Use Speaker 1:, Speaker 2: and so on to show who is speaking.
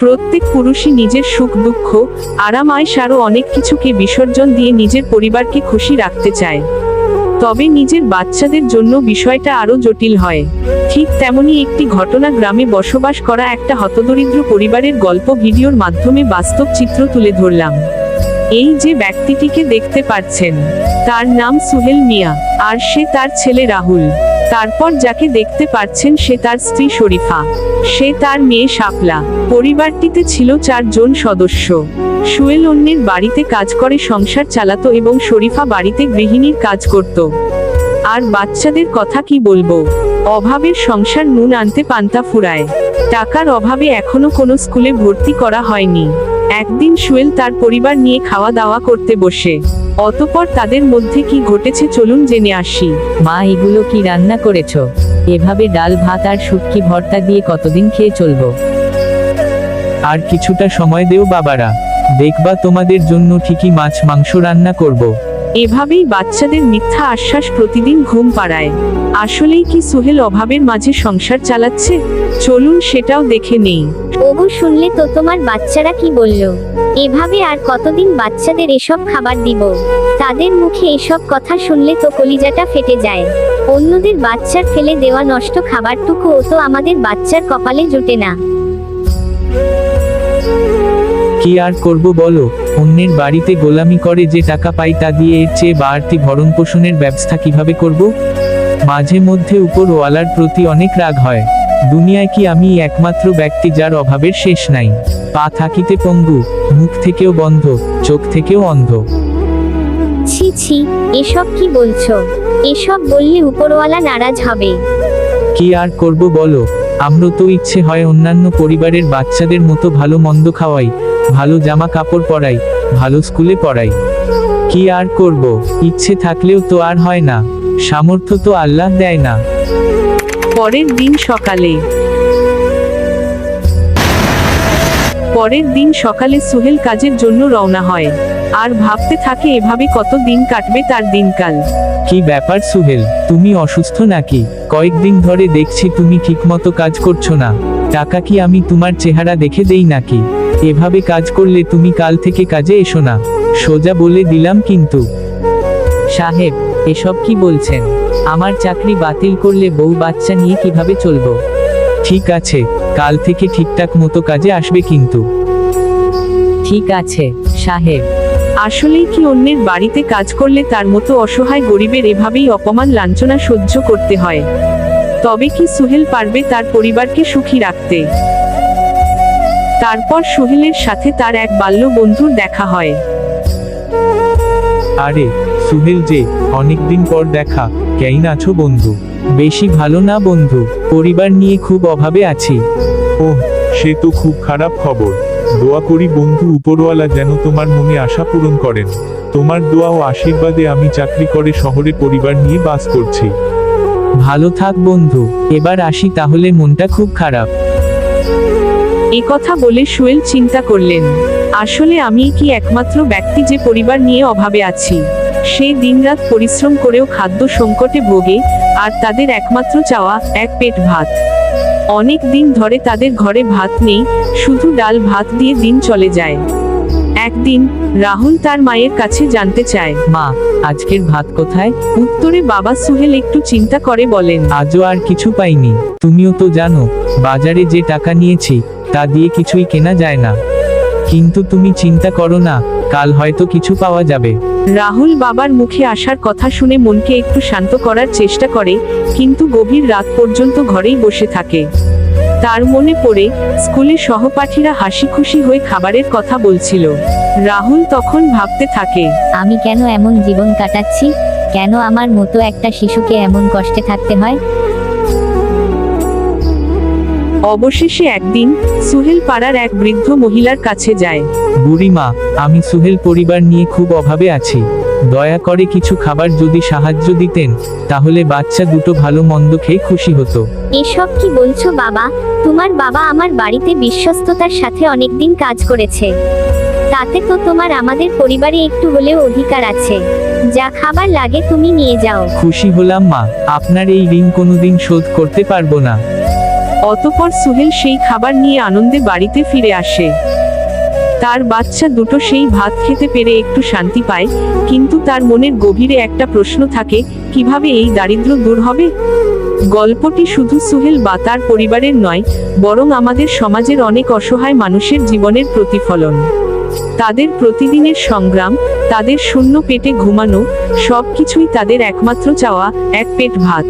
Speaker 1: প্রত্যেক পুরুষই নিজের সুখ দুঃখ, আরাম আয়েশ আরও অনেক কিছুকে বিসর্জন দিয়ে নিজের পরিবারকে খুশি রাখতে চায়। তবে নিজের বাচ্চাদের জন্য বিষয়টা আরও জটিল হয়। ঠিক তেমনই একটি ঘটনা, গ্রামে বসবাস করা একটা হতদরিদ্র পরিবারের গল্প ভিডিওর মাধ্যমে বাস্তব চিত্র তুলে ধরলাম। এই যে ব্যক্তিটিকে দেখতে পাচ্ছেন, তার নাম সুহেল মিয়া, আর সে তার ছেলে রাহুল। তারপর যাকে দেখতে পাচ্ছেন সে তার স্ত্রী শরীফা, সে তার মেয়ে শাপলা। পরিবারটিতে ছিল 4 জন সদস্য। সুহেল অন্যের বাড়িতে কাজ করে সংসার চালাতো এবং শরীফা বাড়িতে গৃহিণীর কাজ করত। আর বাচ্চাদের কথা কি বলবো, অভাবের সংসার, নুন আনতে পান্তা ফুরায়। টাকার অভাবে এখনো কোনো স্কুলে ভর্তি করা হয়নি। একদিন সুহেল তার পরিবার নিয়ে খাওয়া দাওয়া করতে বসে। অতঃপর তাদের মধ্যে কি ঘটেছে চলুন জেনে আসি।
Speaker 2: মা, এগুলো কি রান্না করেছো? এভাবে ডাল ভাত আর শুটকি ভর্তা দিয়ে কতদিন খেয়ে চলবো?
Speaker 3: আর কিছুটা সময় দেও বাবারা, দেখবা তোমাদের জন্য ঠিকই মাছ মাংস রান্না করব।
Speaker 1: এভাবেই বাচ্চাদের মিথ্যা আশ্বাস প্রতিদিন ঘুম পাড়ায়। আসলেই কি সুহেল অভাবের মাঝে সংসার চালাচ্ছে? চলুন সেটাও দেখে নেই।
Speaker 4: ওগো, শুনলে তো তোমার বাচ্চারা কি বললো? এভাবে আর কতদিন বাচ্চাদের এসব খাবার দিব? তাদের মুখে এসব কথা শুনলে তো কলিজাটা ফেটে যায়। অন্যদের বাচ্চার ফেলে দেওয়া নষ্ট খাবারটুকুও তো আমাদের বাচ্চার কপালে জুটে না।
Speaker 3: কি আর করব বলো, অন্যের বাড়িতে গোলামি করে যে টাকা পাই তা দিয়ে এর চেয়ে বাড়তি ভরণ পোষণের ব্যবস্থা কিভাবে করব? মাঝে মধ্যে উপরওয়ালার প্রতি অনেক রাগ হয়। দুনিয়ায় কি আমি একমাত্র ব্যক্তি যার অভাবের শেষ নাই? পা থাকিতে পঙ্গু, মুখ থেকেও বন্ধ, চোখ থেকেও অন্ধ।
Speaker 4: ছি ছি, এসব কি বলছো? এসব বললে উপরওয়ালা নারাজ হবে।
Speaker 3: কি আর করব বলো, আমরা তো ইচ্ছে হয় অন্যান্য পরিবারের বাচ্চাদের মতো ভালো মন্দ খাওয়াই, ভালো জামা কাপড় পরাই, ভালো স্কুলে পড়াই। কি আর করব, ইচ্ছে থাকলেও তো আর হয় না, সামর্থ্য তো আল্লাহ দেয় না।
Speaker 1: পরের দিন সকালে সুহেল কাজের জন্য রওনা হয়। আর ভাবতে থাকে এভাবে কত দিন কাটবে তার দিনকাল।
Speaker 3: কি ব্যাপার সুহেল, তুমি অসুস্থ নাকি? কয়েকদিন ধরে দেখছি তুমি ঠিকমতো কাজ করছো না। টাকা কি আমি তোমার চেহারা দেখে দেই নাকি? এভাবে কাজ করলে তুমি কাল থেকে কাজে এসো না, সোজা বলে দিলাম কিন্তু।
Speaker 2: সাহেব, এসব কি বলছেন? আমার চাকরি বাতিল করলে বউ বাচ্চা নিয়ে কিভাবে চলবো?
Speaker 3: ঠিক আছে, কাল থেকে ঠিকঠাক মতো কাজে আসবে কিন্তু।
Speaker 2: ঠিক আছে সাহেব।
Speaker 1: আসলেই কি অন্যের বাড়িতে কাজ করলে তার মতো অসহায় গরিবের এভাবেই অপমান লাঞ্ছনা সহ্য করতে হয়? তবে কি সুহেল পারবে তার পরিবারকে সুখী রাখতে? তারপর সুহেলের সাথে তার এক বাল্য বন্ধুর দেখা হয়।
Speaker 3: আরে সুহেল যে, অনেকদিন পর দেখা, কেমন আছো বন্ধু? বেশি ভালো না বন্ধু, পরিবার নিয়ে খুব অভাবে আছি।
Speaker 5: ওহ, সে তো খুব খারাপ খবর। দোয়া করি বন্ধু, উপরওয়ালা যেন তোমার মনে আশা পূরণ করেন। তোমার দোয়া ও আশীর্বাদে আমি চাকরি করে শহরে পরিবার নিয়ে বাস করছি।
Speaker 3: ভালো থাক বন্ধু, এবার আসি তাহলে, মনটা খুব খারাপ।
Speaker 1: এ কথা বলে সুহেল চিন্তা করলেন, আসলে আমি কি একমাত্র ব্যক্তি যে পরিবার নিয়ে অভাবে আছি? সে দিনরাত পরিশ্রম করেও খাদ্য সংকটে ভোগে, আর তাদের একমাত্র চাওয়া এক পেট ভাত। অনেক দিন ধরে তাদের ঘরে ভাত নেই, শুধু ডাল ভাত দিয়ে দিন চলে যায়। একদিন রাহুল তার মায়ের কাছে জানতে চায়,
Speaker 2: মা, আজকের ভাত কোথায়?
Speaker 1: উত্তরে বাবা সুহেল একটু চিন্তা করে বলেন,
Speaker 3: আজও আর কিছু পাইনি। তুমিও তো জানো, বাজারে যে টাকা নিয়েছি তা দিয়ে কিছুই কেনা যায় না। কিন্তু তুমি চিন্তা করো না, কাল হয়তো কিছু পাওয়া যাবে।
Speaker 1: রাহুল বাবার মুখে আসার কথা শুনে মনকে একটু শান্ত করার চেষ্টা করে, কিন্তু গভীর রাত পর্যন্ত ঘরেই বসে থাকে। তার মনে পড়ে স্কুলে সহপাঠীরা হাসি খুশি হয়ে খাবারের কথা বলছিল। রাহুল তখন ভাবতে থাকে,
Speaker 4: আমি কেন এমন জীবন কাটাচ্ছি? কেন আমার মতো একটা শিশুকে এমন কষ্টে থাকতে হয়?
Speaker 1: অবশেষে একদিন সুহেল পাড়ার এক বৃদ্ধ মহিলার কাছে যায়।
Speaker 3: বুড়িমা, আমি সুহেল পরিবার নিয়ে খুব অভাবে আছি। দয়া করে কিছু খাবার যদি সাহায্য দিতেন, তাহলে বাচ্চা দুটো ভালো মন্দ খেয়ে খুশি হতো।
Speaker 4: এসব কি বলছো বাবা? তোমার বাবা আমার বাড়িতে বিশ্বস্ততার সাথে অনেকদিন কাজ করেছে। তাতে তো তোমার আমাদের পরিবারে একটু হলেও অধিকার আছে। যা খাবার লাগে তুমি নিয়ে যাও।
Speaker 3: খুশি হলাম মা, আপনার এই ঋণ কোনোদিন শোধ করতে পারবো না।
Speaker 1: অতঃপর সুহেল সেই খাবার নিয়ে আনন্দে বাড়িতে ফিরে আসে। তার বাচ্চা দুটো সেই ভাত খেতে পেরে একটু শান্তি পায়, কিন্তু তার মনের গভীরে একটা প্রশ্ন থাকে, কিভাবে এই দারিদ্র্য দূর হবে? গল্পটি শুধু সুহেল বা তার পরিবারের নয়, বরং আমাদের সমাজের অনেক অসহায় মানুষের জীবনের প্রতিফলন। তাদের প্রতিদিনের সংগ্রাম, তাদের শূন্য পেটে ঘুমানো, সবকিছুই তাদের একমাত্র চাওয়া, এক পেট ভাত।